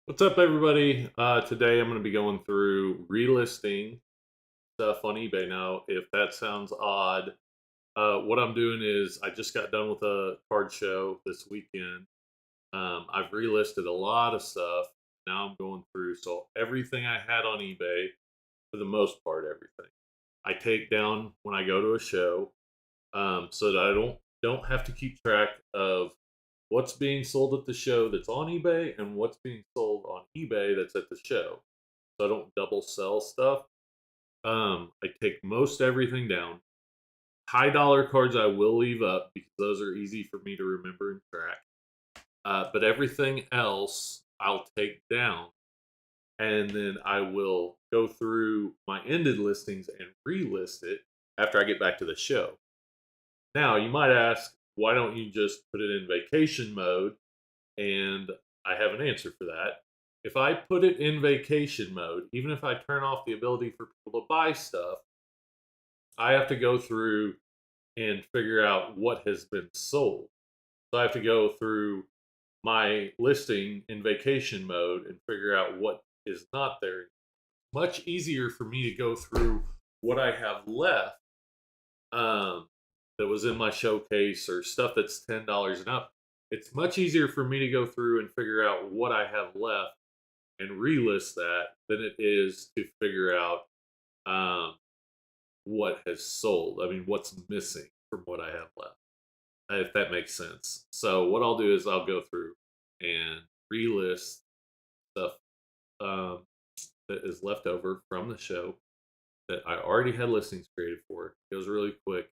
What's up, everybody? Today I'm going to be going through relisting stuff on eBay. Now, if that sounds odd, what I'm doing is I just got done with a card show this weekend. I've relisted a lot of stuff. Now I'm going through. So everything I had on eBay, for the most part, everything I take down when I go to a show, so that I don't have to keep track of what's being sold at the show that's on eBay and what's being sold on eBay that's at the show. So I don't double sell stuff. I take most everything down. High dollar cards I will leave up because those are easy for me to remember and track. But everything else I'll take down, and then I will go through my ended listings and relist it after I get back to the show. Now, you might ask, why don't you just put it in vacation mode? And I have an answer for that. If I put it in vacation mode, even if I turn off the ability for people to buy stuff, I have to go through and figure out what has been sold. So I have to go through my listing in vacation mode and figure out what is not there. Much easier for me to go through what I have left, that was in my showcase or stuff that's $10 and up. It's much easier for me to go through and figure out what I have left and relist that than it is to figure out um, what has sold. I mean, what's missing from what I have left, if that makes sense. So what I'll do is I'll go through and relist stuff, um, that is left over from the show that I already had listings created for. It goes really quick,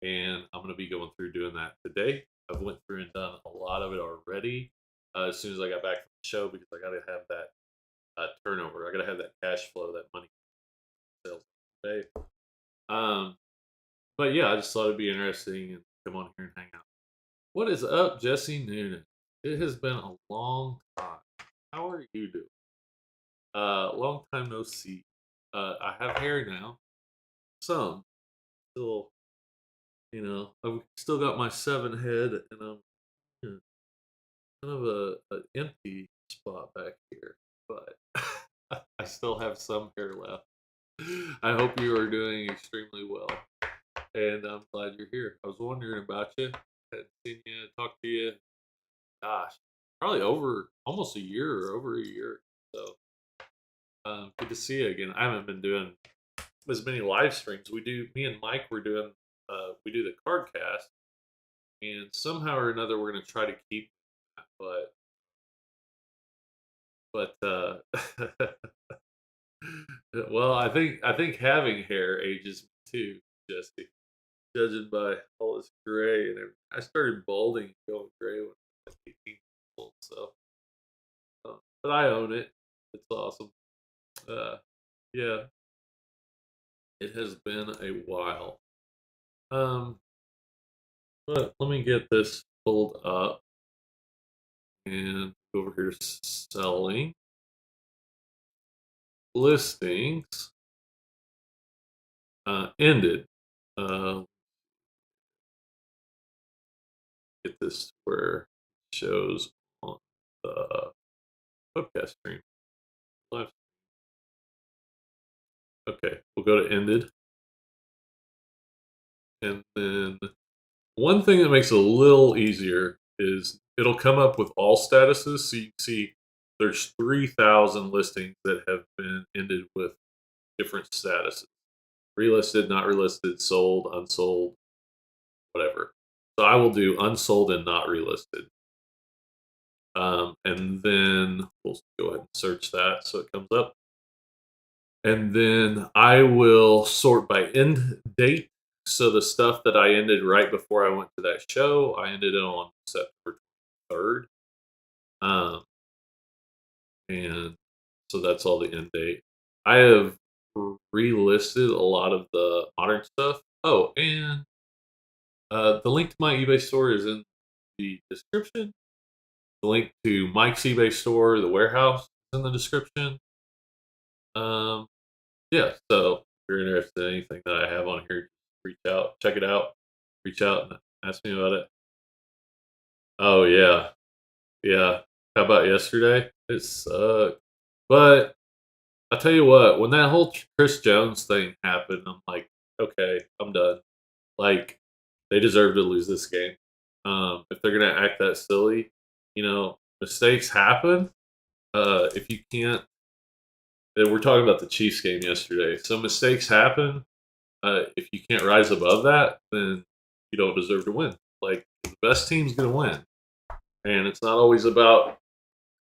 and I'm going to be going through doing that today. I've went through and done a lot of it already, as soon as I got back from the show, because I got to have that turnover. I got to have that cash flow, that money sales today. Um, but yeah, I just thought it'd be interesting and come on here and hang out. What is up, Jesse Noonan? It has been a long time. How are you doing? Long time no see. I have hair now. Some still, I've still got my seven head, and I'm, kind of a empty spot back here, but I still have some hair left. I hope you are doing extremely well, and I'm glad you're here. I was wondering about you. Hadn't seen you, talked to you. Gosh, probably over almost a year or over a year. So good to see you again. I haven't been doing as many live streams. We do. Me and Mike were doing. We do the card cast, and somehow or another we're going to try to keep that, but well, I think having hair ages me too, Jesse. Judging by all this gray and everything. I started balding and going gray when I was like 18 years old, so but I own it. It's awesome. Uh, yeah, it has been a while. Um, but let me get this pulled up and go over here to selling listings. Ended. Uh, get this where it shows on the webcast stream. Live. Okay, we'll go to ended, and then one thing that makes it a little easier is it'll come up with all statuses, so you can see there's 3,000 listings that have been ended with different statuses: relisted, not relisted, sold, unsold, whatever. So I will do unsold and not relisted. And then we'll go ahead and search that so it comes up. And then I will sort by end date. So the stuff that I ended right before I went to that show, I ended it on September 3rd. Um, and so that's all the end date. I have relisted a lot of the modern stuff. Oh, and the link to my eBay store is in the description. The link to Mike's eBay store, the warehouse, is in the description. Um, yeah, so if you're interested in anything that I have on here, reach out, check it out, reach out and ask me about it. Oh yeah, yeah. How about yesterday? It sucked. But I tell you what, when that whole Chris Jones thing happened, I'm like, okay, I'm done. Like, they deserve to lose this game. If they're gonna act that silly, mistakes happen. If you can't, and we're talking about the Chiefs game yesterday, so mistakes happen. If you can't rise above that, then you don't deserve to win. Like the best team's gonna win, and it's not always about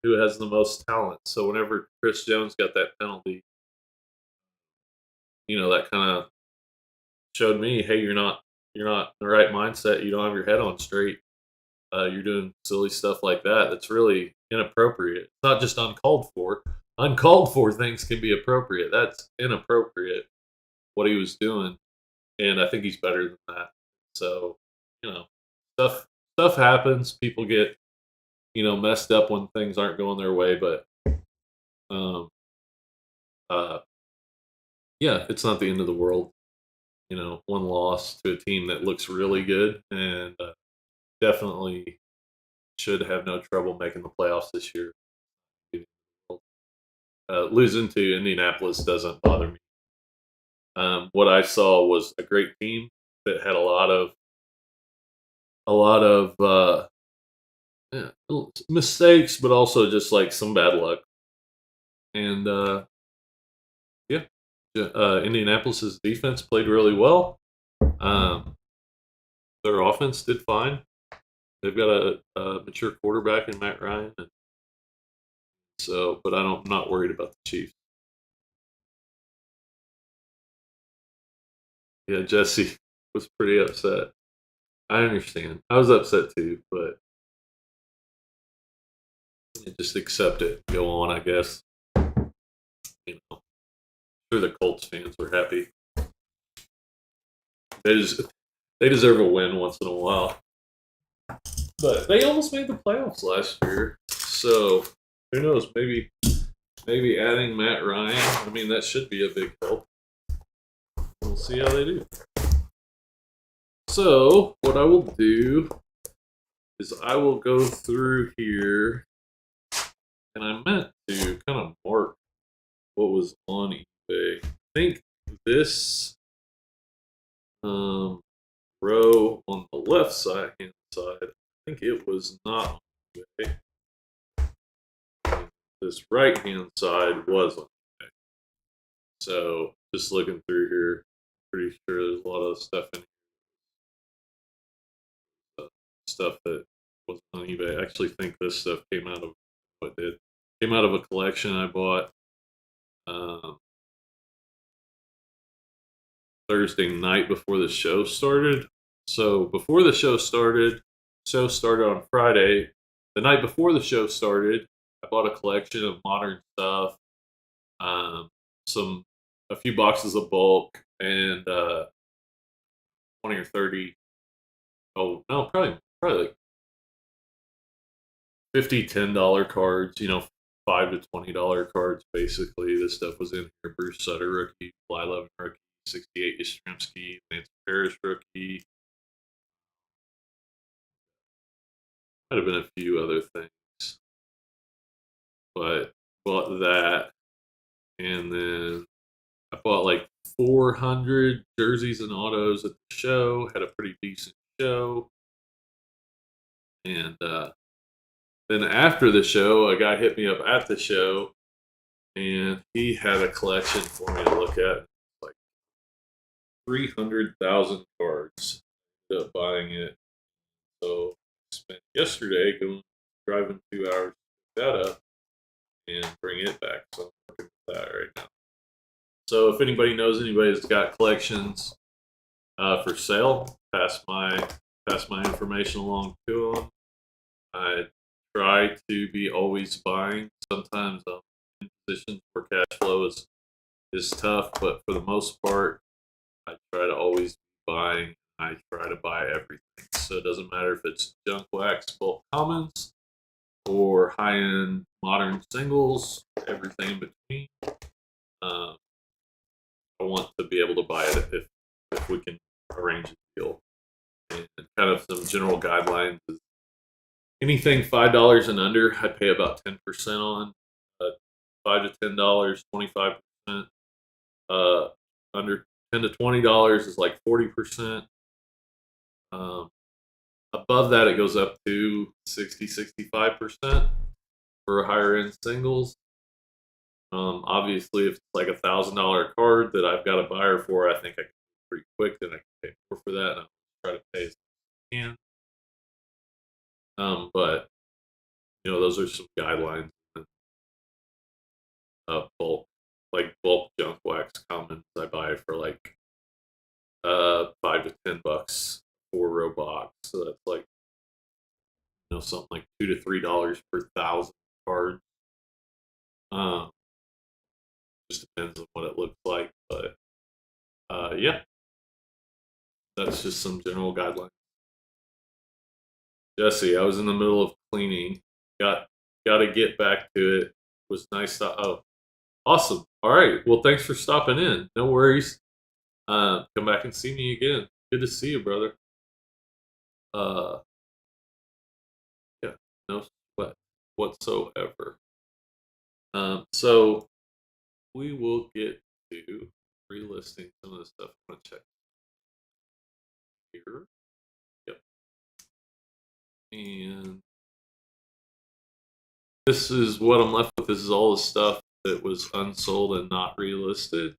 who has the most talent. So whenever Chris Jones got that penalty, that kind of showed me, hey, you're not in the right mindset. You don't have your head on straight. You're doing silly stuff like that. That's really inappropriate. It's not just uncalled for. Uncalled for things can be appropriate. That's inappropriate what he was doing, and I think he's better than that. So, you know, stuff stuff happens. People get messed up when things aren't going their way, but um, uh, yeah, it's not the end of the world. One loss to a team that looks really good and definitely should have no trouble making the playoffs this year. Losing to Indianapolis doesn't bother me. What I saw was a great team that had a lot of yeah, mistakes, but also just like some bad luck. And yeah, Indianapolis's defense played really well. Um, their offense did fine. They've got a mature quarterback in Matt Ryan, and so, but I'm not worried about the Chiefs. Yeah, Jesse was pretty upset. I understand. I was upset too, but just accept it. Go on, I guess. Sure the Colts fans were happy. They just they deserve a win once in a while. But they almost made the playoffs last year. So who knows? Maybe adding Matt Ryan. I mean, that should be a big help. We'll see how they do. So what I will do is I will go through here, and I meant to kind of mark what was on eBay. I think this row on the left side hand side, I think it was not on eBay. This right hand side was on eBay. So just looking through here, pretty sure there's a lot of stuff in here, stuff that was on eBay. I actually think this stuff came out of what did came out of a collection I bought um, Thursday night before the show started. So before the show started on Friday. The night before the show started, I bought a collection of modern stuff, um, a few boxes of bulk, and 20 or 30. Oh no, probably like 50, $10 cards. $5 to $20 cards. Basically, this stuff was in here. Bruce Sutter rookie, Fly Love rookie, 68 Yastrzemski, Lance Parrish rookie. Might have been a few other things, but bought that, and then I bought like 400 jerseys and autos at the show. Had a pretty decent show, and then after the show, a guy hit me up at the show, and he had a collection for me to look at, like 300,000 cards. Ended up buying it, so I spent yesterday driving 2 hours to pick that up and bring it back. So I'm working with that right now. So if anybody knows anybody that's got collections for sale, pass my information along to them. I try to be always buying. Sometimes I'm in positions where cash flow is tough, but for the most part, I try to always be buying. I try to buy everything. So it doesn't matter if it's junk wax, bulk commons, or high end modern singles, everything in between. I want to be able to buy it if we can arrange a deal. And kind of some general guidelines is Anything $5 and under, I pay about 10% on. $5 to $10, 25%. Uh, Under $10 to $20 is like 40%. Um, Above that, it goes up to 65% for higher end singles. Obviously, if it's like $1,000 card that I've got a buyer for, I think I can do pretty quick. Then I can pay more for that, and I'll try to pay as much as I can. But those are some guidelines. Bulk, like bulk junk wax commons, I buy for like $5 to $10 4 row box. So that's like something like $2 to $3 per thousand cards. Um, just depends on what it looks like, but yeah, that's just some general guidelines. Jesse, I was in the middle of cleaning. Got got to get back to it. It was nice to. Oh, awesome. All right. Well, thanks for stopping in. No worries. Come back and see me again. Good to see you, brother. Uh, yeah, no sweat whatsoever. So we will get to relisting some of the stuff. I'm gonna check here. Yep. And this is what I'm left with. This is all the stuff that was unsold and not relisted.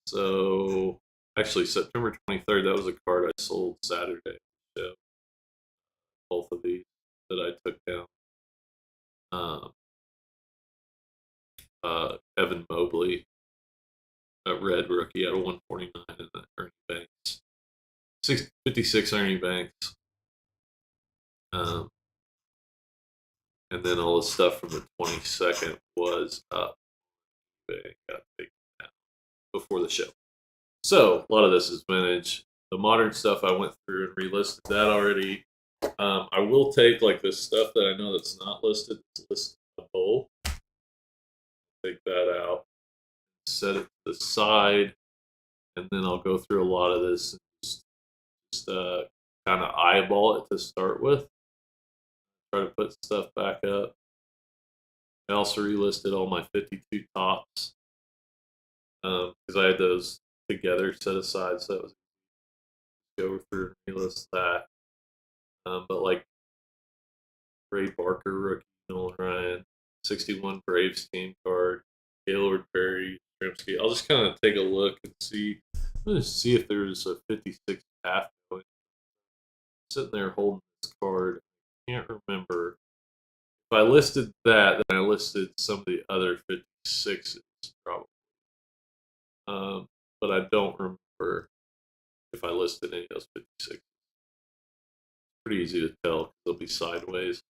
So actually, September 23rd, that was a card I sold Saturday. So both of these that I took down. Um, Evan Mobley, a red rookie out of 149, and then Ernie Banks, 56 Ernie Banks. And then all the stuff from the 22nd was up. Got taken down before the show. So a lot of this is vintage. The modern stuff I went through and relisted that already. I will take like this stuff that I know that's not listed. It's listed in the bowl. Take that out, set it to the side, and then I'll go through a lot of this and just kind of eyeball it to start with. Try to put stuff back up. I also relisted all my 52 tops because I had those together set aside, so it was go through and relist that. But like Ray Barker, rookie, Nolan Ryan, 61 Braves team card, Gaylord Perry, Trimsky. I'll just kind of take a look and see. I'm going to see if there's a 56 half going. Sitting there holding this card. I can't remember. If I listed that, then I listed some of the other 56s probably. But I don't remember if I listed any of those 56. Pretty easy to tell because they'll be sideways.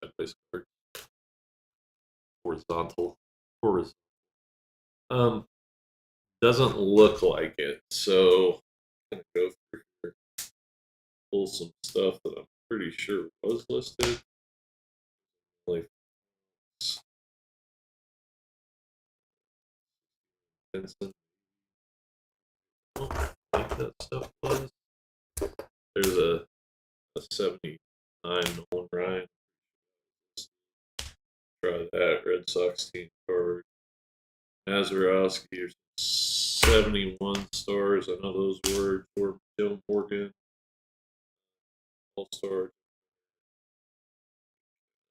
Sideways cards. Horizontal. Horizontal. Um, doesn't look like it, so I'm gonna go through here, pull some stuff that I'm pretty sure was listed. Like Vincent. I think that stuff was. There's a 79 Nolan Ryan. Try that. Red Sox team card. Mazeroski. There's 71 stars. I know those were for Joe Morgan. All star.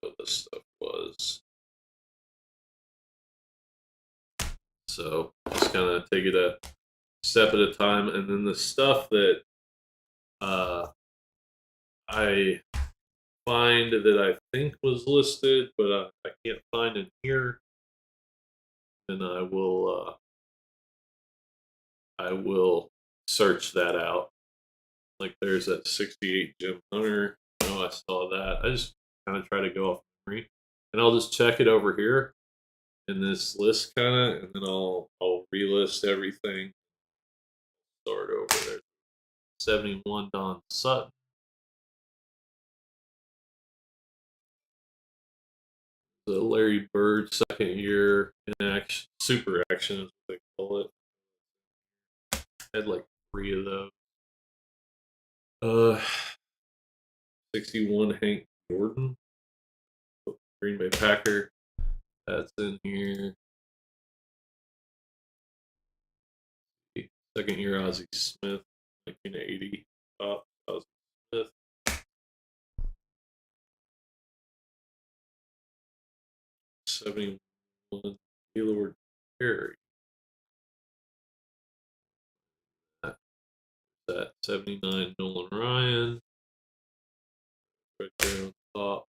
What this stuff was. So just kind of take it a step at a time, and then the stuff that I find that I think was listed, but I can't find in here, and I will search that out. Like there's that 68 Jim Hunter. I saw that. I just kind of try to go off memory, and I'll just check it over here in this list, kind of, and then I'll relist everything. Start over there. 71 Don Sutton. The Larry Bird second year in action, super action is what they call it. I had like 3 of those. Uh, 61 Hank Jordan, Green Bay Packer. That's in here. Second year Ozzie Smith, 1980. Ozzie Smith. 71 Gaylord Perry. That 79 Nolan Ryan. Right there on top.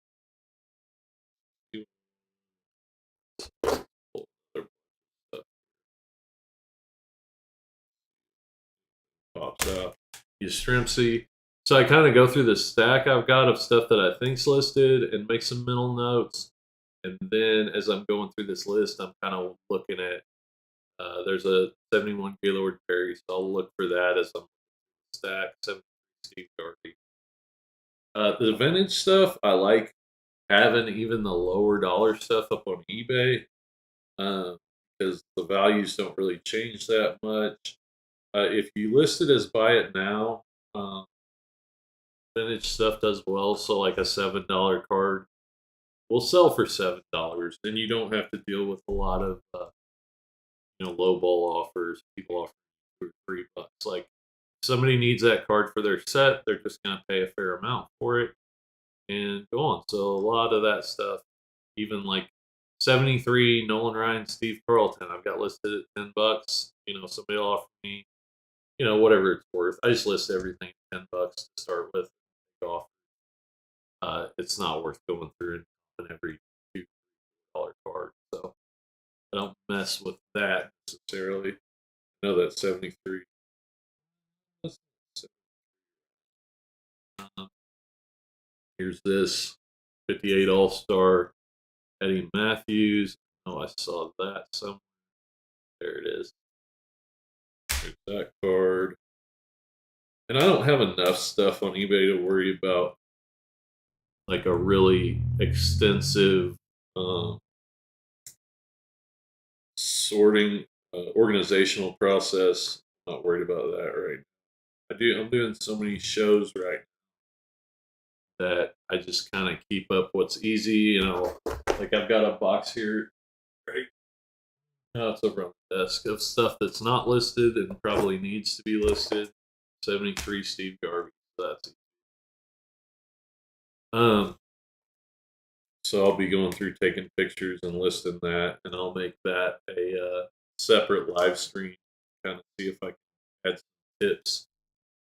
Pops out. Yastrzemski. So I kind of go through the stack I've got of stuff that I think's listed and make some mental notes. And then as I'm going through this list, I'm kind of looking at there's a 71 Gaylord Perry, so I'll look for that as I'm stack 73 Steve Garvey. The vintage stuff, I like having even the lower dollar stuff up on eBay because the values don't really change that much. If you list it as buy it now, um, vintage stuff does well. So like a $7 card will sell for $7, and you don't have to deal with a lot of low ball offers. People offer $3. Like if somebody needs that card for their set, they're just gonna pay a fair amount for it and go on. So a lot of that stuff, even like 73 Nolan Ryan, Steve Carlton, I've got listed at $10. Somebody will offer me, whatever it's worth. I just list everything at $10 to start with. Off. It's not worth going through and every $2 card. So I don't mess with that necessarily. I know that 73. Um, Here's this 58 All Star Eddie Matthews. Oh, I saw that somewhere. There it is. There's that card. And I don't have enough stuff on eBay to worry about like a really extensive um, sorting organizational process. I'm not worried about that right now. I'm doing so many shows right now that I just kind of keep up what's easy. Like I've got a box here right now. It's over on the desk of stuff that's not listed and probably needs to be listed. 73 Steve Garvey. So that's it. Um, so I'll be going through taking pictures and listing that, and I'll make that a separate live stream. Kind of see if I can add some tips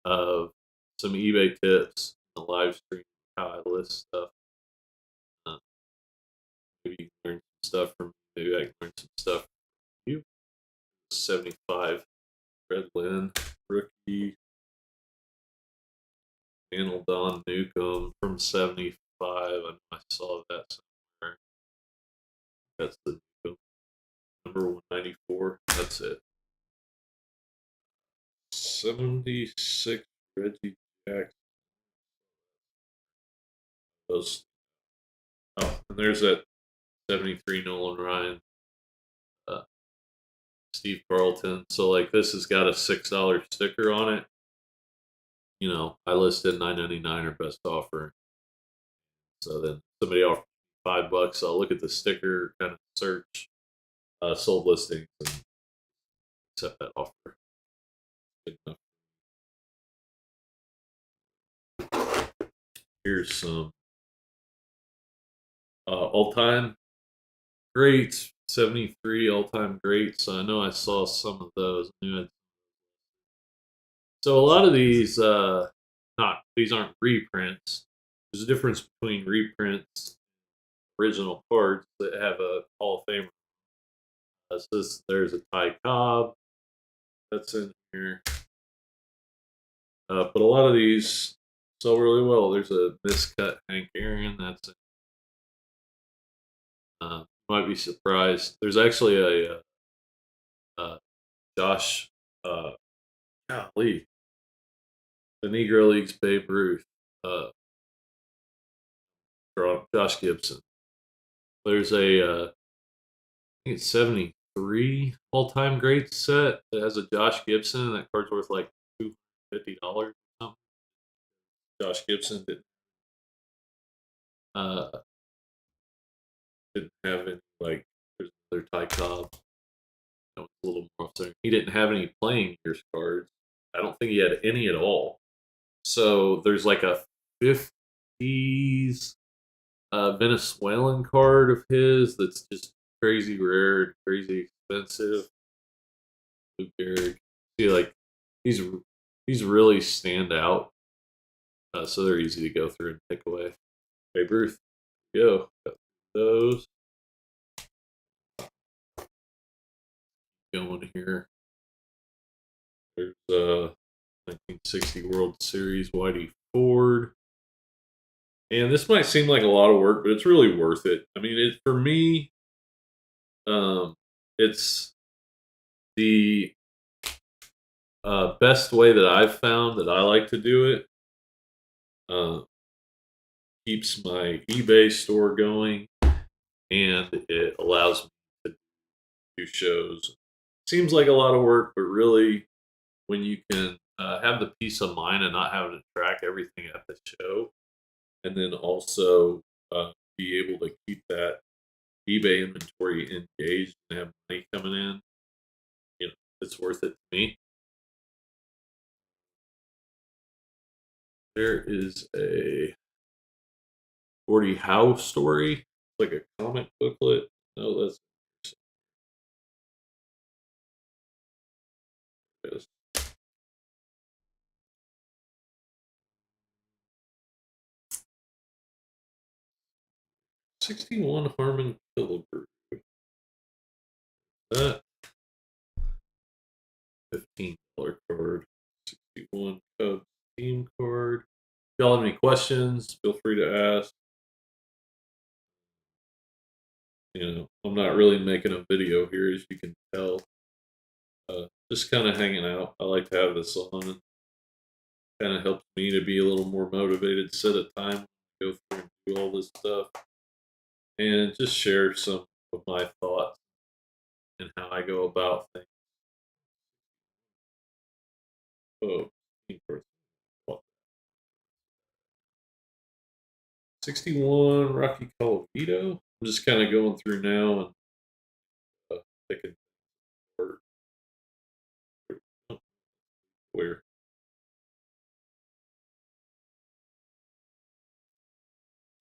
of some eBay tips in the live stream, how I list stuff. Uh, Maybe you can learn some stuff from me. Maybe I can learn some stuff from you. 75 Red Lynn rookie. Daniel Don Newcomb from 75. I saw that somewhere. That's the Newcomb. Number 194. That's it. 76 Reggie Jackson. Those. Oh, and there's that 73 Nolan Ryan. Uh, Steve Carlton. So like this has got a $6 sticker on it. I listed $9.99 or best offer. So then somebody offered $5. I'll look at the sticker, kind of search sold listings and accept that offer. Good enough. Here's some all time greats. 73 all time greats. So I know I saw some of those. So a lot of these, not these aren't reprints. There's a difference between reprints, original cards that have a Hall of Fame. There's a Ty Cobb that's in here, but a lot of these sell really well. There's a miscut Hank Aaron that's in. Might be surprised. There's actually a Josh, uh, golly, the Negro Leagues Babe Ruth, uh, Josh Gibson. There's I think it's 73 all time great set that has a Josh Gibson, and that card's worth like $250 or something. Josh Gibson uh, didn't have any, like, there's another Ty Cobb that was a little more off. He didn't have any playing years cards. I don't think he had any at all. So there's like a 50s Venezuelan card of his that's just crazy rare, crazy expensive. Luke Gehrig. See, like these these really stand out, so they're easy to go through and pick away. Babe Ruth, go. Got those going here. There's 1960 World Series Whitey Ford. And this might seem like a lot of work, but it's really worth it. I mean, for me, it's the best way that I've found that I like to do it. Keeps my eBay store going, and it allows me to do shows. Seems like a lot of work, but really, when you can have the peace of mind and not having to track everything at the show, and then also be able to keep that eBay inventory engaged and have money coming in, it's worth it to me. There is a Gordie Howe story, like a comic booklet. No, that's 61 Harmon Killebrew. That $15 card. 61 Cubs team card. If y'all have any questions, feel free to ask. I'm not really making a video here, as you can tell. Just kind of hanging out. I like to have this on. Kind of helps me to be a little more motivated, set a time, go through and do all this stuff, and just share some of my thoughts and how I go about things. Oh, 61 Rocky Colavito. I'm just kind of going through now and picking apart where.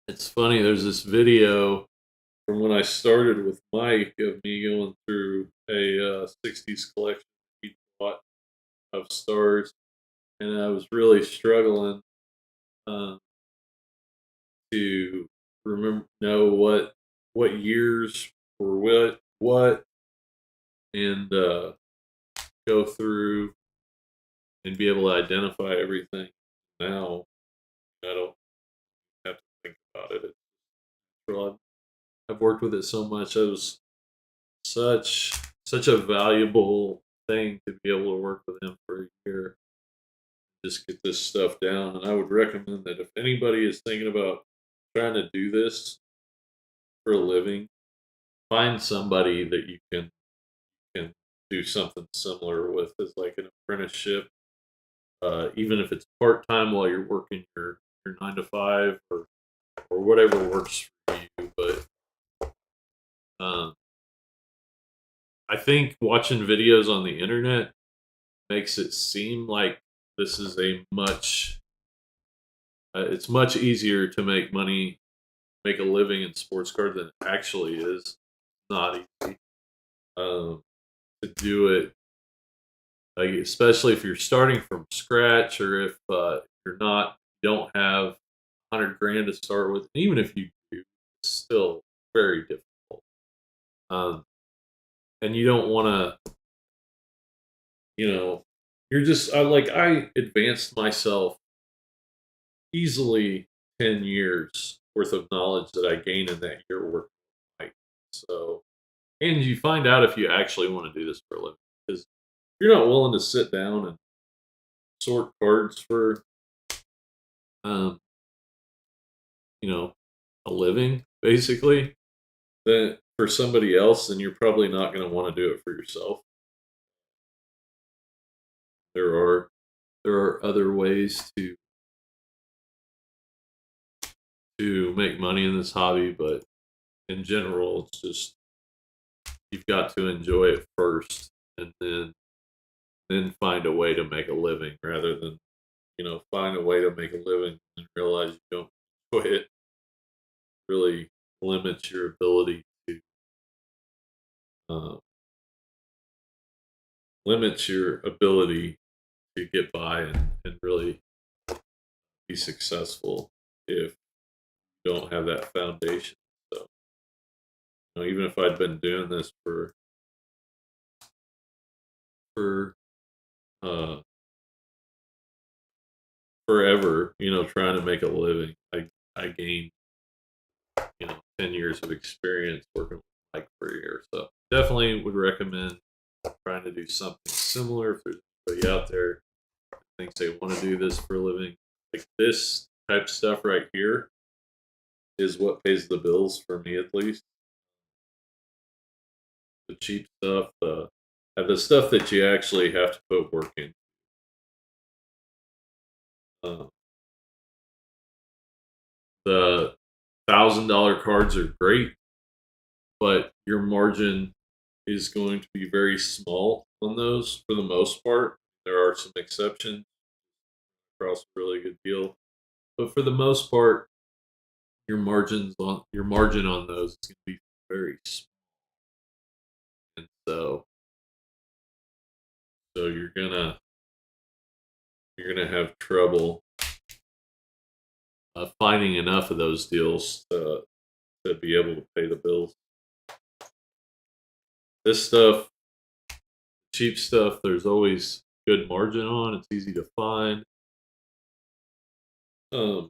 It's funny, there's this video from when I started with Mike of me going through a 60s collection he bought of stars, and I was really struggling uh, to know what years were what, and go through and be able to identify everything. Now I don't have to think about it. I've worked with it so much. It was such a valuable thing to be able to work with him for a year. Just get this stuff down, and I would recommend that if anybody is thinking about trying to do this for a living, find somebody that you can do something similar with as like an apprenticeship, even if it's part time while you're working your 9 to 5 or whatever works for you. But um, I think watching videos on the internet makes it seem like this is it's much easier to make money, make a living in sports cards than it actually is. It's not easy to do it, like, especially if you're starting from scratch or if don't have 100 grand to start with. Even if you do, it's still very difficult. And you don't want to, you're just I advanced myself easily 10 years worth of knowledge that I gained in that year work. So, and you find out if you actually want to do this for a living, because if you're not willing to sit down and sort cards for, um, a living, basically, then for somebody else, then you're probably not going to want to do it for yourself. There are other ways to to make money in this hobby, but in general, it's just you've got to enjoy it first, and then find a way to make a living, rather than find a way to make a living and realize you don't enjoy it. Really limits your ability to uh, limits your ability to get by and really be successful if you don't have that foundation. So, even if I'd been doing this for uh, forever, trying to make a living, I gained 10 years of experience working with Mike for a year. So definitely would recommend trying to do something similar. If there's anybody out there who thinks they want to do this for a living, like this type of stuff right here is what pays the bills for me, at least. The cheap stuff, the stuff that you actually have to put work in. Uh, the $1,000 cards are great, but your margin is going to be very small on those for the most part. There are some exceptions across a really good deal, but for the most part, your margin on those is going to be very small, and so you're gonna have trouble finding enough of those deals to be able to pay the bills. This stuff, cheap stuff, there's always good margin on. It's easy to find. Um,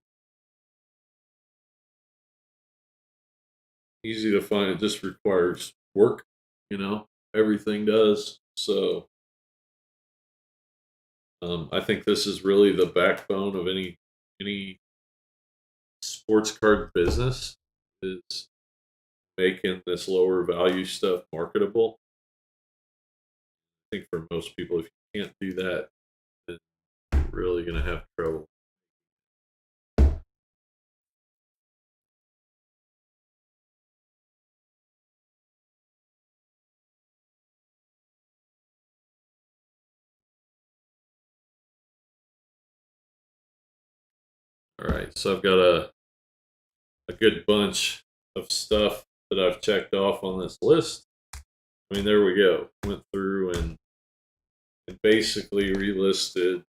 Easy to find. It just requires work. Everything does. So I think this is really the backbone of any sports card business, is making this lower value stuff marketable. I think for most people, if you can't do that, then you're really going to have trouble. All right, so I've got a good bunch of stuff that I've checked off on this list. I mean, there we go. Went through and basically relisted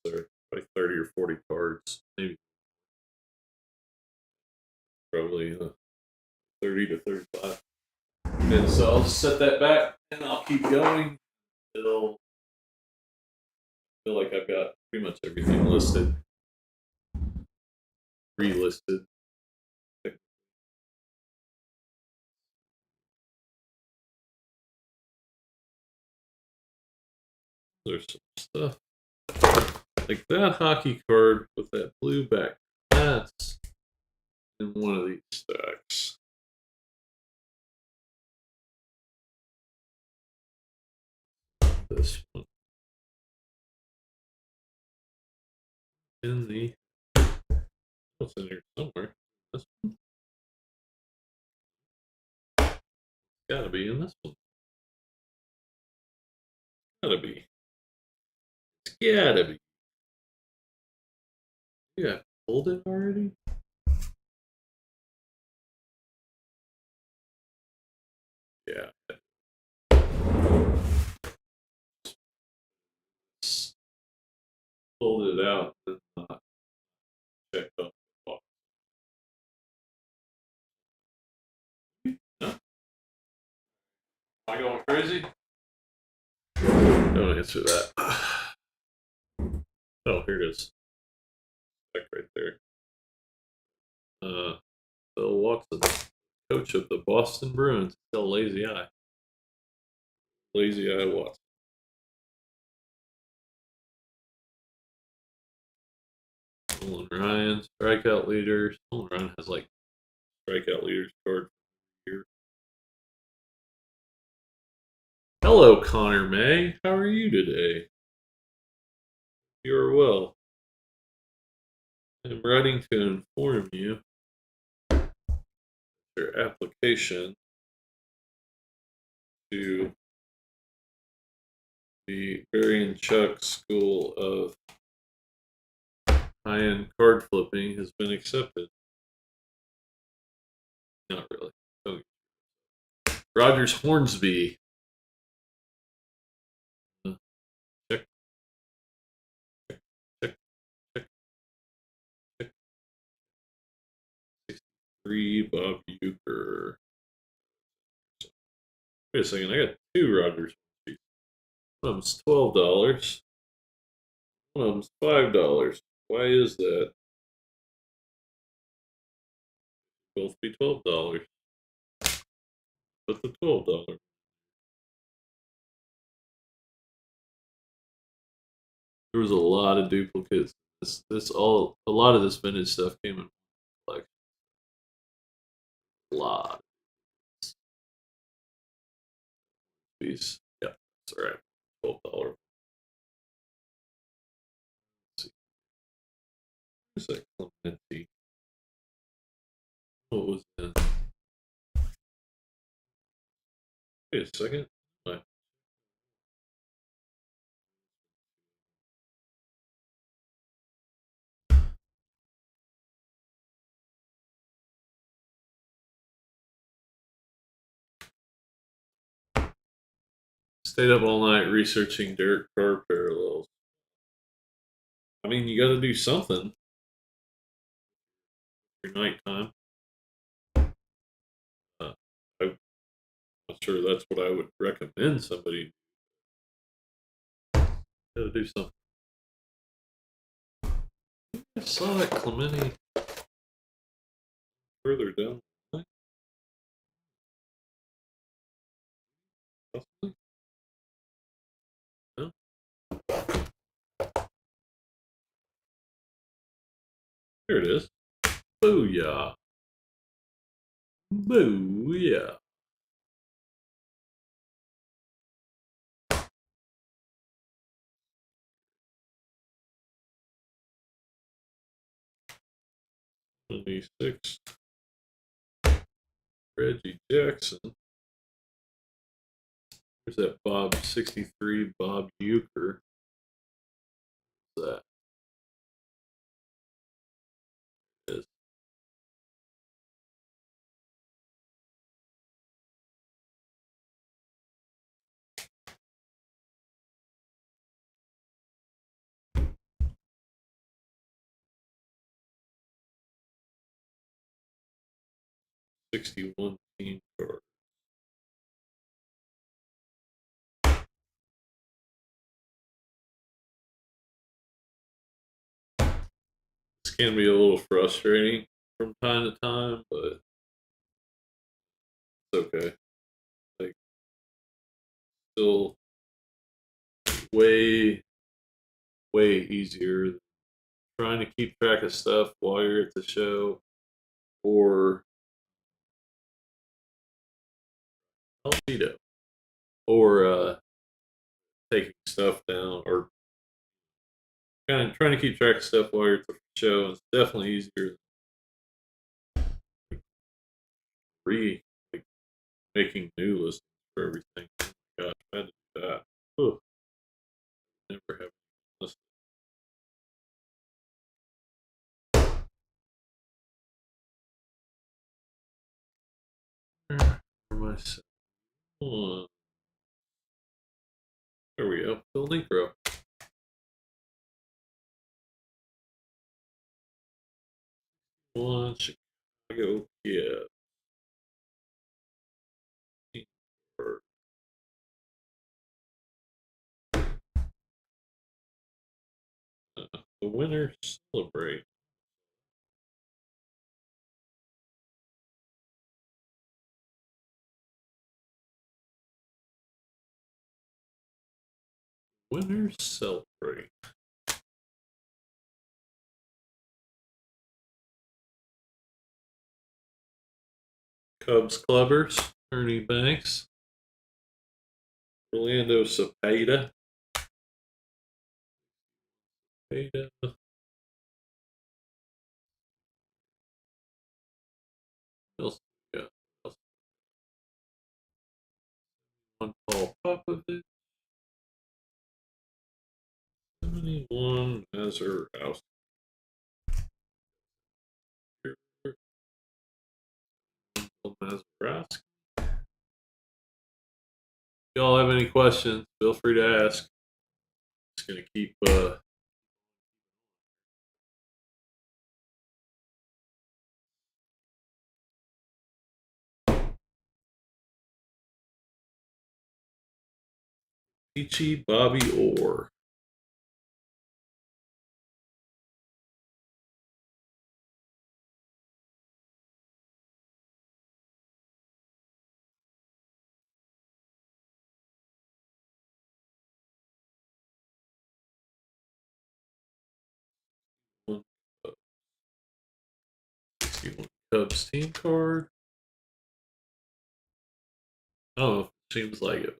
like 30 or 40 cards, maybe probably 30 to 35. And so I'll just set that back and I'll keep going. It'll feel like I've got pretty much everything listed, relisted. There's some stuff like that hockey card with that blue back. That's in one of these stacks. This one in the what's in here somewhere. This one gotta be in this one. Gotta be. It's gotta be. You got pulled it already? Yeah. Pulled it out and not checked off the box. No? Am I going crazy? Don't answer that. Oh, here it is. Back right there. Bill Watson, coach of the Boston Bruins. Still lazy eye. Lazy eye Watson. Nolan Ryan, strikeout leader. Nolan Ryan has like strikeout leaders card here. Hello, Connor May. How are you today? You are well. I'm writing to inform you your application to the Barry and Chuck School of High-End Card Flipping has been accepted. Not really. Okay. Rogers Hornsby. Check, check, check, check, check. 63 Bob Euchre. Wait a second, I got two Rogers Hornsby. One of them's $12. One of them's $5. Why is that? Both be $12. But the $12. There was a lot of duplicates. A lot of this vintage stuff came in like a lot. Piece. Yeah, that's all right. $12. Let's see. Where's that Clementi? What was that? Wait a second. I stayed up all night researching Derek Carr parallels. I mean, you got to do something for nighttime. I'm not sure that's what I would recommend somebody. Got to do something. I saw that Clementi further down. Possibly? No? Here it is. Booyah. Booyah. '26. Reggie Jackson. There's that Bob 63 Bob Euchre. What's that? It is. '61 team card. This can be a little frustrating from time to time, but it's okay. Like, still way, way easier than trying to keep track of stuff while you're at the show or Albedo or taking stuff down or kind of trying to keep track of stuff while you're at the show. It's definitely easier than like making new listings for everything. Oh my gosh, I had to do that. Ugh, never have listed. Where am I? Oh, there we go. Phil Necro. One Chicago Kid. The winner celebrate. Winners celebrate. Cubs Clubbers. Ernie Banks. Orlando Cepeda. Cepeda. 71 Paul Popovich. 71 Mazurowski. Mazurowski. If y'all have any questions, feel free to ask. Just gonna keep Peachy Bobby Orr. Cubs team card. I don't know if it seems like it.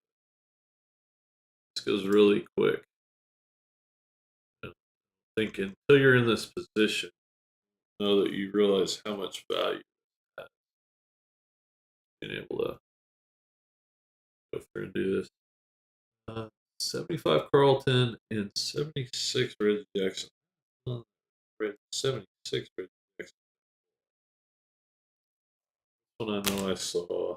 This goes really quick. I think until you're in this position, know that you realize how much value it has. Being able to go through and do this. 75 Carlton and 76 Reggie Jackson. 76 Reggie Jackson. This one I know I saw.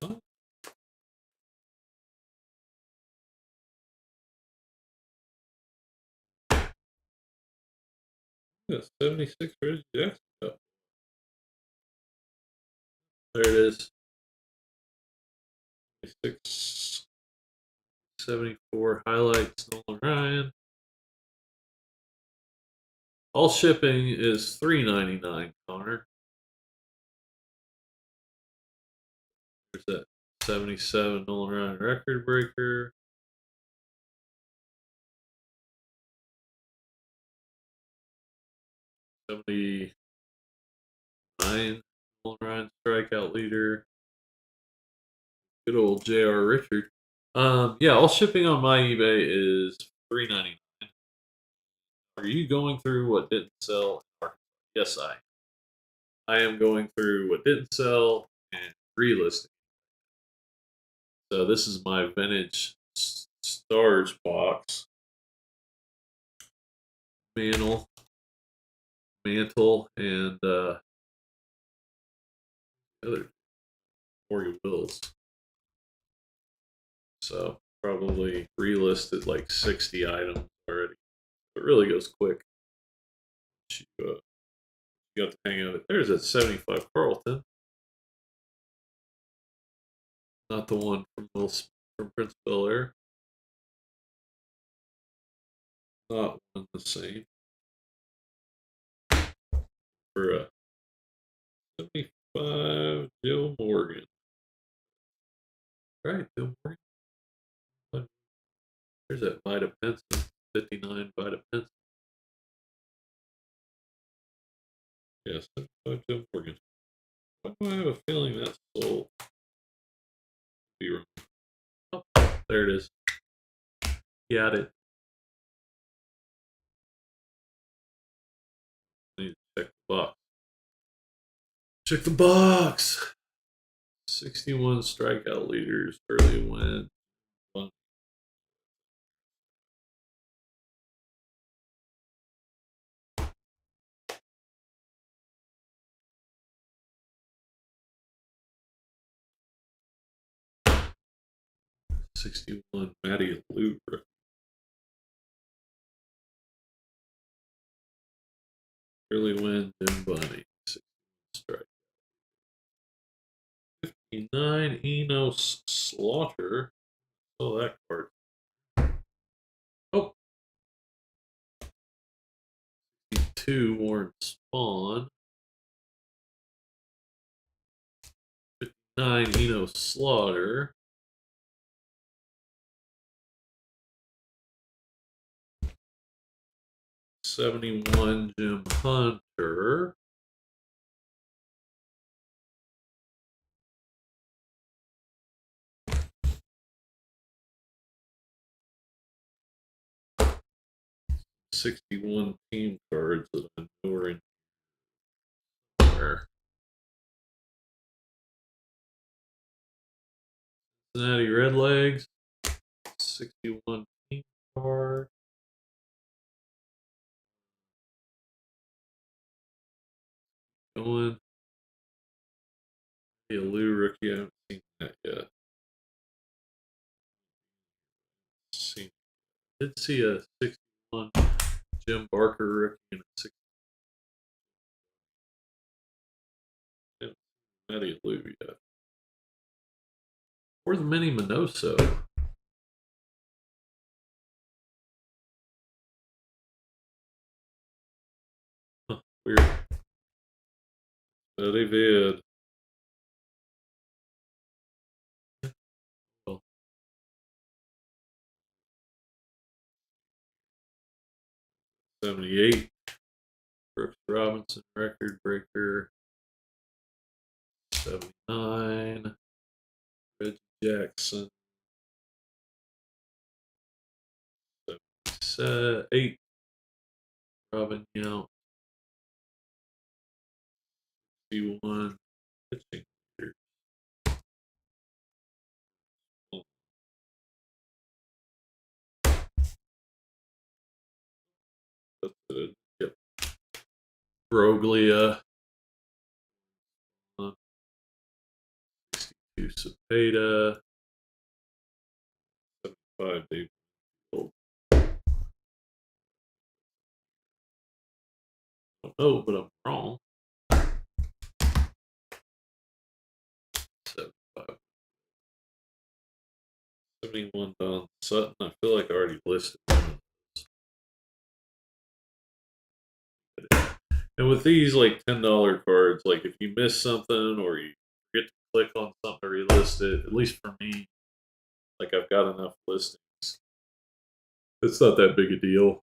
Oh, yeah, 76 Reggie Jackson. Oh, there it is. 76, 74 highlights, Nolan Ryan. All shipping is $3.99, Connor. There's that 77 Nolan Ryan record breaker. 79 Nolan Ryan strikeout leader. Good old J.R. Richard. Yeah, all shipping on my eBay is $3.99. Are you going through what didn't sell? Yes, I am going through what didn't sell and relisting. So this is my vintage stars box. Mantle, and other Morgan Bills. So probably relisted like 60 items already. It really goes quick. You got the hang of it. There's a 75 Carlton. Not the one from Prince Bel Air. Not one the same. For a 75 Joe Morgan. Right, Joe Morgan. There's that Vita Penson. 59 Vita Penson. Yes, 75 Joe Morgan. Why do I have a feeling that's sold? Be wrong. Oh, there it is. Got it. Need to check the box. Check the box. 61 strikeout leaders. Early win. 61 Matty Lubra. Early win. Jim Bunny. 61 strike. 59 Enos Slaughter. Oh, that card. Oh. 62 Warren Spawn. 59 Enos Slaughter. 71 Jim Hunter. '61 team cards that I know are in there. Cincinnati Redlegs. 61 team card. Going. The Lou rookie. I haven't seen that yet. Did see a 61 Jim Barker rookie and a 60. Matty Lou yet. Or the mini Minoso. Huh, weird. Eddie Vid. Well, 78. Brooks Robinson record breaker. 79. Reggie Jackson. 78. Robin Yount. 61. Pitching here. That's good. Yep. Broglia. 62 Cepeda. 75 Dave. I don't know, but I'm wrong. 75. 71 Don Sutton. I feel like I already listed one. And with these like $10 cards, like if you miss something or you forget to click on something to relist it, at least for me, like I've got enough listings. It's not that big a deal.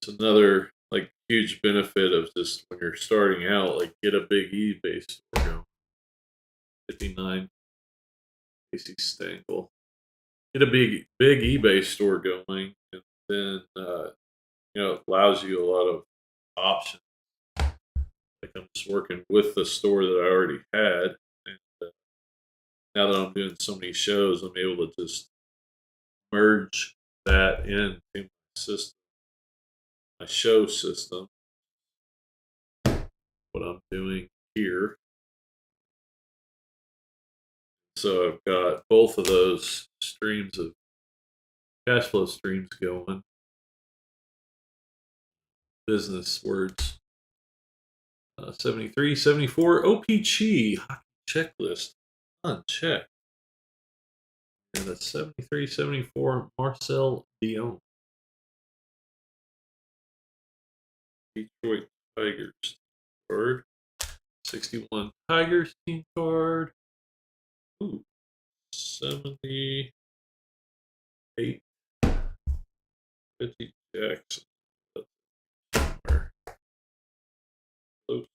It's another like huge benefit of just when you're starting out, like get a big eBay store going. 59 Casey Stengel. Get a big eBay store going, and then it allows you a lot of options. Like I'm just working with the store that I already had, and now that I'm doing so many shows, I'm able to just merge that into my system, my show system. What I'm doing here. So I've got both of those streams of cash flow streams going. Business words. 73, 74, OPG hockey checklist. Unchecked. And a 73, 74, Marcel Dion. Detroit Tigers card. 61 Tigers team card. Ooh, 78. 50 Jackson. Somewhere close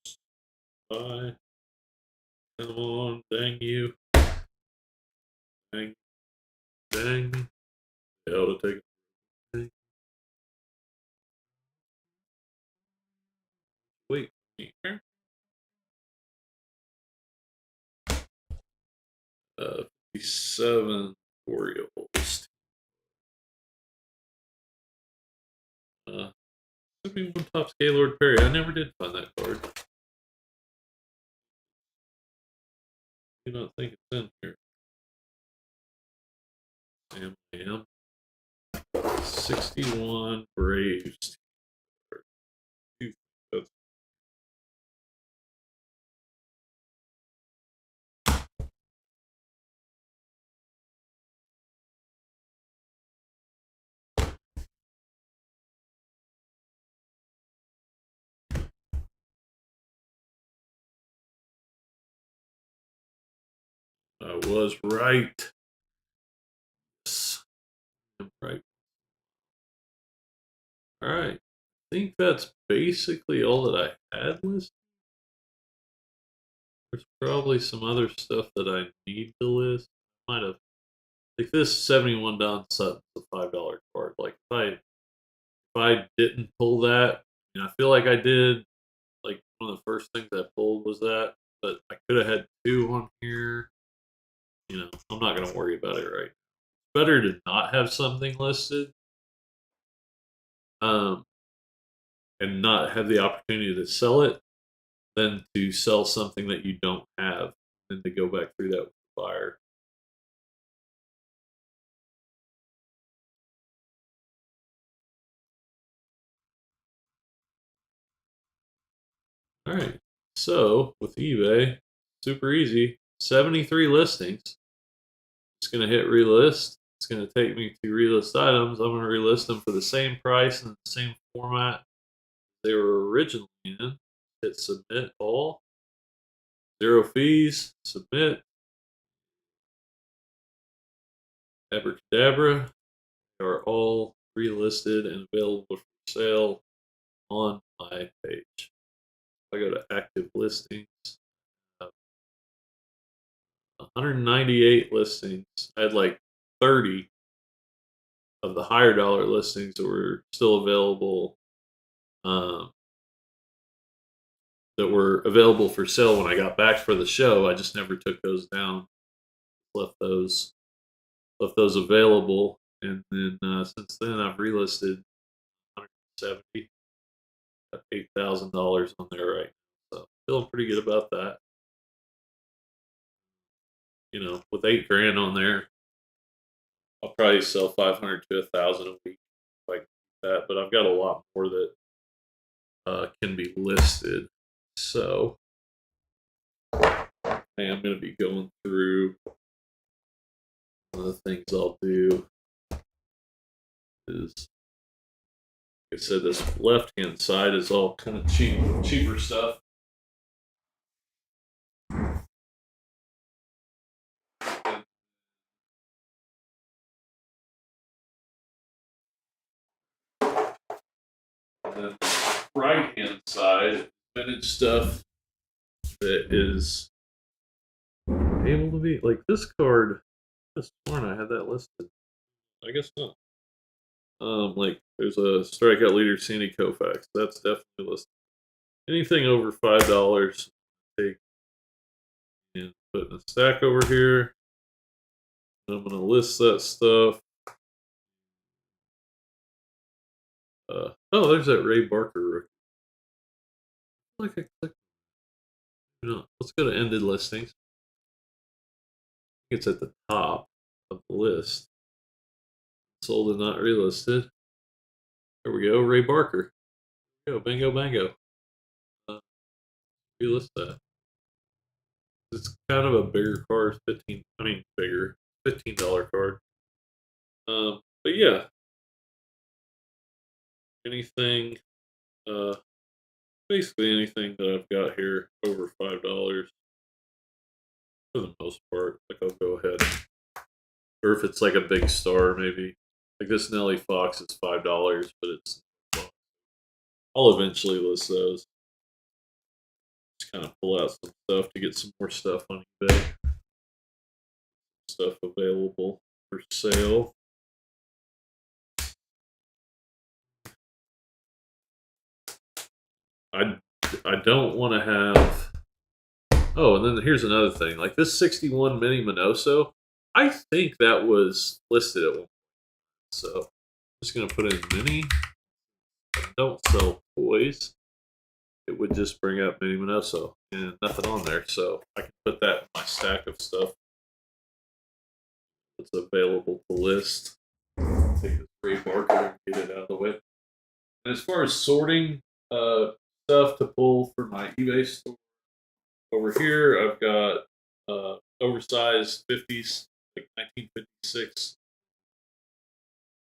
by. Come on, dang you. Dang. Dang. Hell to take it. Wait. 57 Orioles. 71 Topps Gaylord Perry. I never did find that card. I do not think it's in here. Sam 61 Braves. I was right. Yes. I'm right. All right. I think that's basically all that I had listed. There's probably some other stuff that I need to list. Might have like this 71 Don Sutton's a $5 card. Like if I didn't pull that, I feel like I did. Like one of the first things I pulled was that, but I could have had two on here. I'm not gonna worry about it right. Better to not have something listed, um, and not have the opportunity to sell it than to sell something that you don't have and to go back through that with the buyer. All right. So with eBay, super easy. 73 listings. Just gonna hit relist. It's gonna take me to relist items. I'm gonna relist them for the same price and the same format they were originally in. Hit submit all. Zero fees. Submit. Abracadabra. They are all relisted and available for sale on my page. I go to active listings. 198 listings. I had like 30 of the higher dollar listings that were still available, um, that were available for sale when I got back for the show. I just never took those down. Left those available, and then since then I've relisted 170. Got $8,000 on there right now, so feeling pretty good about that. With 8 grand on there, I'll probably sell 500 to 1,000 a week if I can do that. But I've got a lot more that can be listed. So hey, I'm going to be going through one of the things I'll do is, like I said, this left hand side is all kind of cheaper stuff. And then the right hand side, vintage stuff that is able to be like this card. This sworn I had that listed. I guess not. Like there's a strikeout leader, Sandy Koufax. That's definitely listed. Anything over $5, take and put in a stack over here. I'm gonna list that stuff. Oh, there's that Ray Barker rookie. Like I clicked. Let's go to ended listings. It's at the top of the list. Sold and not relisted. There we go. Ray Barker. Go bingo bango. Uh, relist that. It's kind of a bigger card. 15. I mean bigger. $15 card. But yeah, anything. Uh, Basically anything that I've got here over $5 for the most part. Like I'll go ahead, or if it's like a big star, maybe like this Nelly Fox is $5, but well, I'll eventually list those. Just kind of pull out some stuff to get some more stuff on eBay. Stuff available for sale. I I don't want to have. Oh, and then here's another thing. Like this 61 Mini Minoso, I think that was listed at one. So I'm just gonna put in Mini. I don't sell toys. It would just bring up Mini Minoso and nothing on there. So I can put that in my stack of stuff that's available to list. Take this Ray Barker and get it out of the way. And as far as sorting stuff to pull for my eBay store, over here I've got oversized 50s, like 1956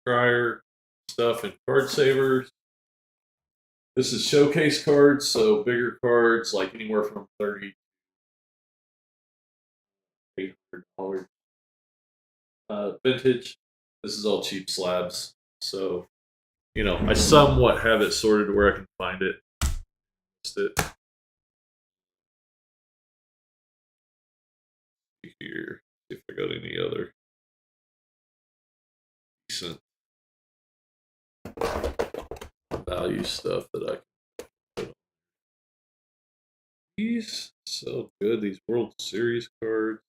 prior stuff and card savers. This is showcase cards, so bigger cards, like anywhere from 30 to $800. Vintage. This is all cheap slabs. So I somewhat have it sorted where I can find it. List it here. See if I got any other decent value stuff that I can put on. These so good. These World Series cards.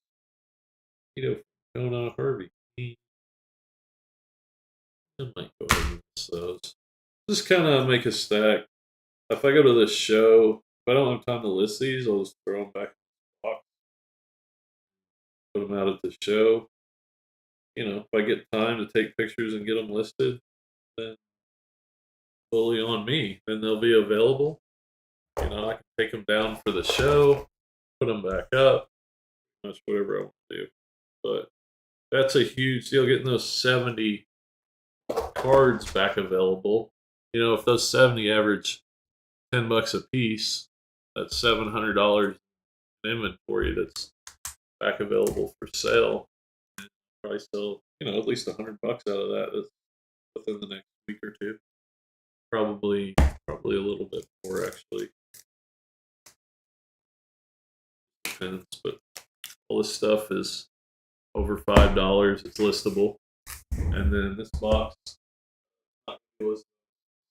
Kona Harvey. I might go ahead and list those. Just kind of make a stack. If I go to this show, if I don't have time to list these, I'll just throw them back in the box. Put them out at the show. If I get time to take pictures and get them listed, then fully on me. Then they'll be available. I can take them down for the show, put them back up. That's whatever I want to do. But that's a huge deal, getting those 70 cards back available. If those 70 average $10 a piece, that's $700 in inventory that's back available for sale. And probably sell, at least $100 out of that within the next week or two. Probably a little bit more actually. Depends, but all this stuff is over $5. It's listable, and then this box,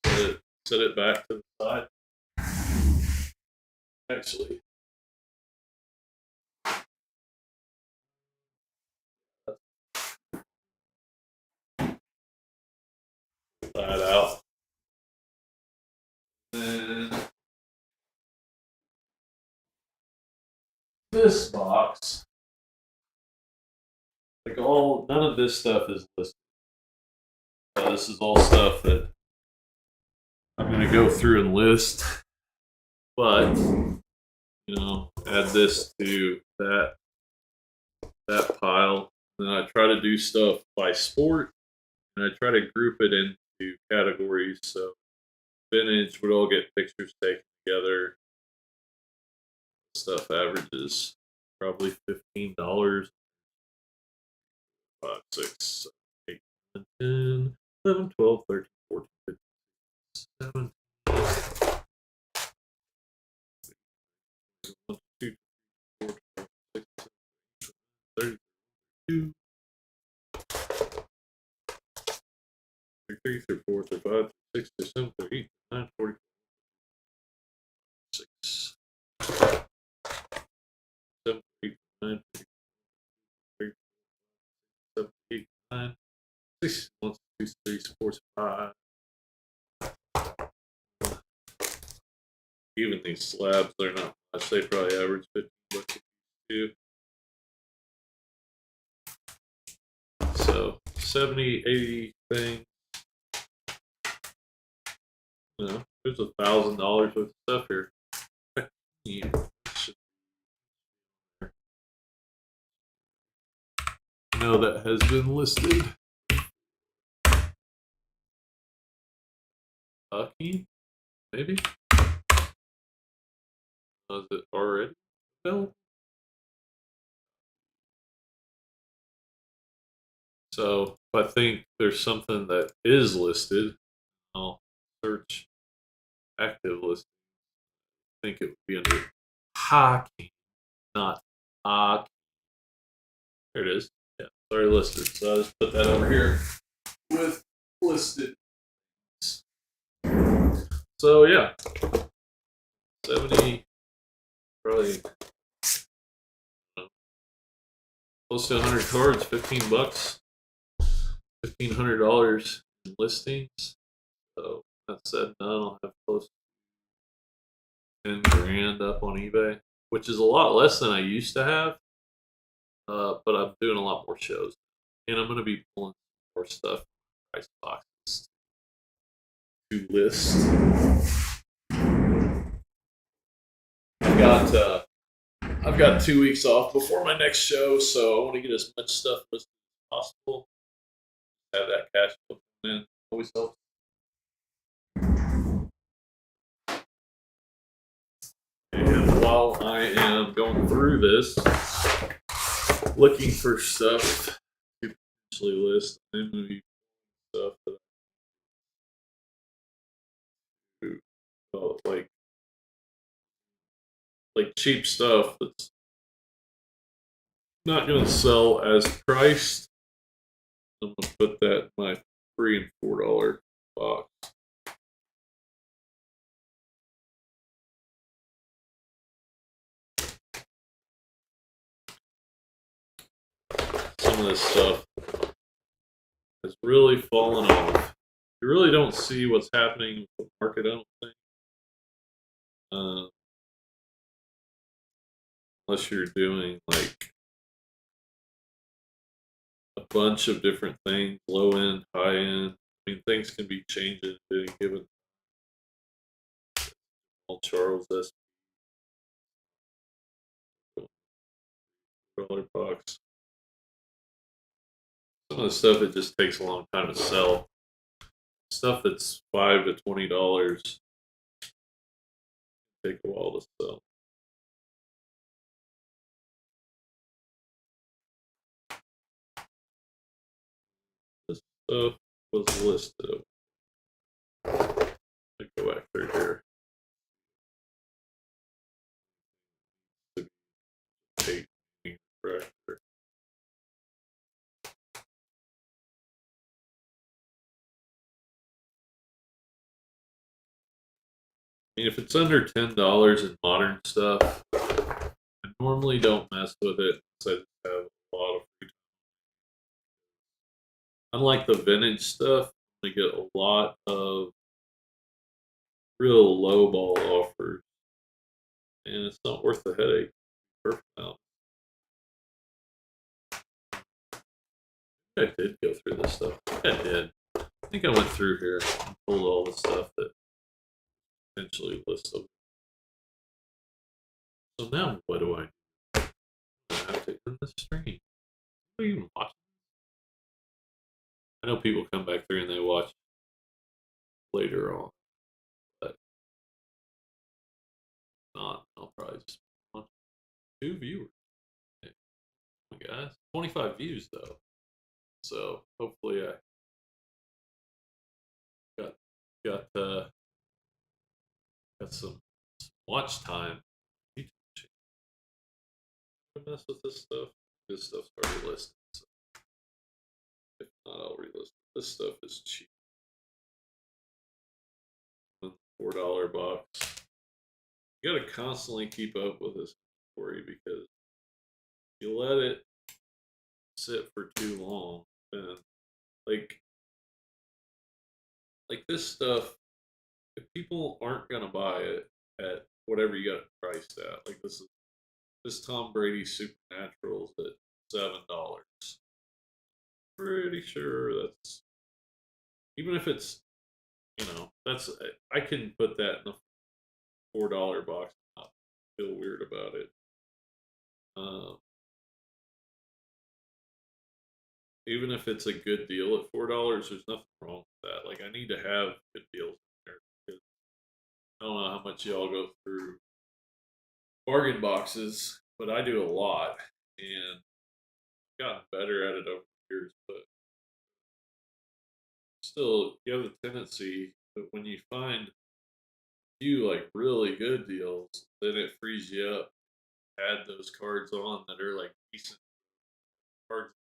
set it back to the side. Actually, that out. Then this box, none of this stuff is listed. This is all stuff that I'm going to go through and list, but add this to that pile. And then I try to do stuff by sport, and I try to group it into categories. So vintage would all get pictures taken together. Stuff averages probably $15. 5, 6, 7, 8, 9, 10, 11, 12, 13, 14, 15, 17. 1, 2, 3, 4, 5, 6, 7, 8, 9, 32, 33, 34, 35, 36, 37, 38, 39, 40, 6, 7, 8, 9, 3, 7, 8, 9, 6, 1, 2, 3, 4, 5. Even these slabs, they're not much. They probably average $15 a piece too. So 70, 80 things. There's $1,000 worth of stuff here. That has been listed. Lucky, maybe. Is it already available? So if I think there's something that is listed, I'll search active listing. I think it would be under hockey, not hockey. There it is. Yeah, it's already listed. So I'll just put that over here with listed. So yeah, 70, probably close to 100 cards, $15, $1,500 in listings. So that said, done, I'll have close to 10 grand up on eBay, which is a lot less than I used to have. But I'm doing a lot more shows, and I'm going to be pulling more stuff, price boxes to list. I've got 2 weeks off before my next show, so I want to get as much stuff listed as possible. Have that cash flow come in. Always helps. And while I am going through this, looking for stuff to potentially list, I'm going to be stuff that like cheap stuff that's not going to sell as priced. I'm going to put that in my $3 and $4 box. Some of this stuff has really fallen off. You really don't see what's happening with the market, I don't think. Unless you're doing like a bunch of different things, low end, high end. I mean, things can be changing at any given. Charles S. $1 box. Some of the stuff it just takes a long time to sell. Stuff that's $5 to $20 take a while to sell. This stuff was listed. Let me go back through here. I mean, if it's under $10 in modern stuff, I normally don't mess with it because I have a lot of free time. Unlike the vintage stuff, we get a lot of real low ball offers, and it's not worth the headache. Perfect now. I did go through this stuff. I did. I think I went through here and pulled all the stuff that potentially listed. So now what do I do? I have to end the stream. Are you even watching? I know people come back through and they watch later on, but not. I'll probably just watch 2 viewers. Hey, oh my guys, 25 views though. So hopefully I got got uh, got some watch time. Mess with this stuff. This stuff's already listed. So if not, I'll relist it. This stuff is cheap. $4 box. You gotta constantly keep up with this inventory because if you let it sit for too long, then like this stuff, if people aren't gonna buy it at whatever you got it priced at, like this Tom Brady Supernaturals at $7. Pretty sure that's, even if it's, that's, I can put that in a $4 box and not feel weird about it. Even if it's a good deal at $4, there's nothing wrong with that. Like I need to have good deals in there because I don't know how much y'all go through bargain boxes, but I do a lot and I've gotten better at it over the years. But still, you have a tendency that when you find a few like really good deals, then it frees you up. Add those cards on that are like decent cards,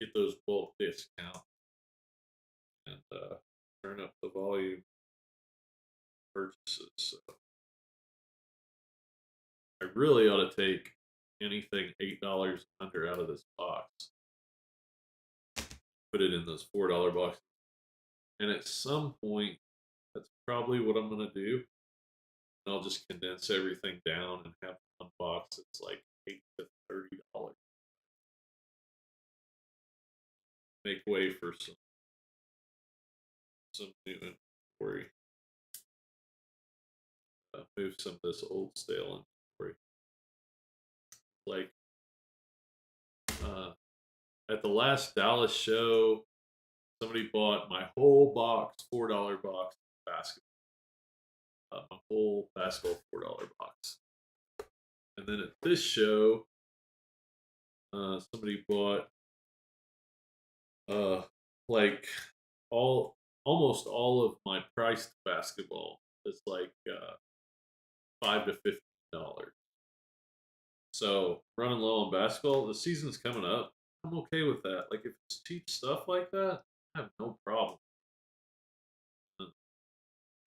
get those bulk discount, and turn up the volume purchases. So I really ought to take anything $8 under out of this box, put it in this $4 box, and at some point, that's probably what I'm gonna do. And I'll just condense everything down and have one box that's like $8 to $30. Make way for some new inventory. Move some of this old stale inventory. Like at the last Dallas show, somebody bought my whole box, $4 box of basketball. My whole basketball $4 box. And then at this show, somebody bought like all almost all of my priced basketball is like $5 to $15. So running low on basketball, the season's coming up. I'm okay with that. Like if it's cheap stuff like that, I have no problem.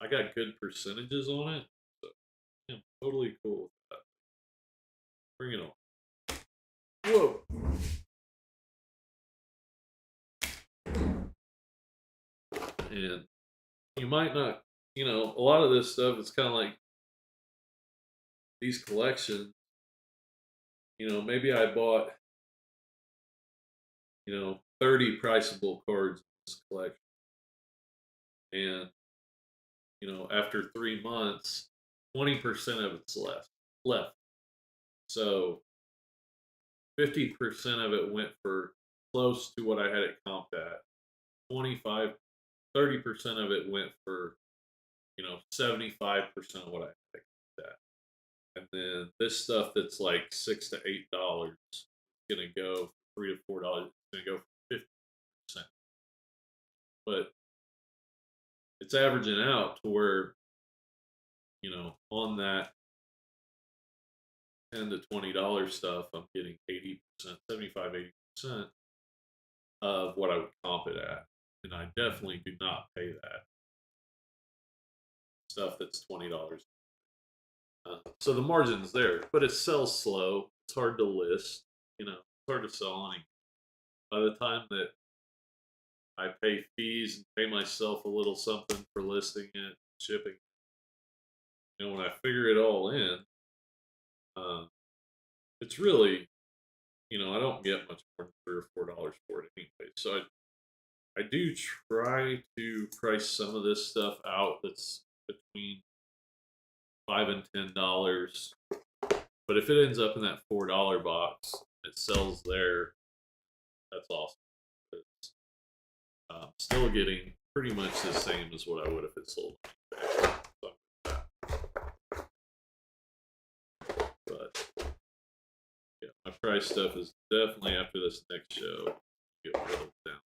I got good percentages on it, so I'm totally cool with that. Bring it on. Whoa. And you might not, a lot of this stuff, it's kind of like these collections, maybe I bought, 30 priceable cards in this collection. And, after 3 months, 20% of it's left. So 50% of it went for close to what I had it comped at. 25, 30% of it went for, 75% of what I had it comped at. And then this stuff that's like $6 to $8 is gonna go $3 to $4. It's gonna go for 50%. But it's averaging out to where, on that $10 to $20 stuff, I'm getting 80%, 75, 80% of what I would comp it at. And I definitely do not pay that stuff that's $20. So the margin's there, but it sells slow. It's hard to list. It's hard to sell any. By the time that I pay fees and pay myself a little something for listing it, shipping, when I figure it all in, it's really, I don't get much more than $3 or $4 for it anyway. So I do try to price some of this stuff out that's between $5 and $10. But if it ends up in that $4 box, it sells there. That's awesome. It's still getting pretty much the same as what I would if it sold. But yeah, my price stuff is definitely after this next show get whittled down.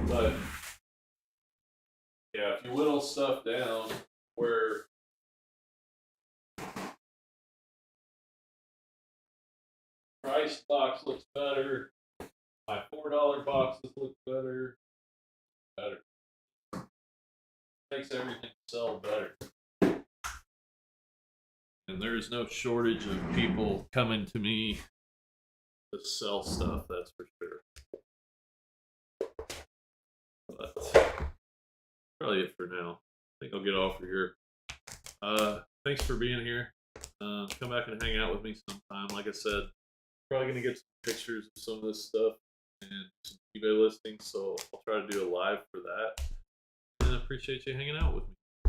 But yeah, if you whittle stuff down where price box looks better, my $4 boxes look better. Makes everything sell better. And there's no shortage of people coming to me to sell stuff, that's for sure. But probably it for now. I think I'll get off of here. Thanks for being here. Come back and hang out with me sometime. Like I said, probably gonna get some pictures of some of this stuff and some eBay listings, so I'll try to do a live for that. And I appreciate you hanging out with me.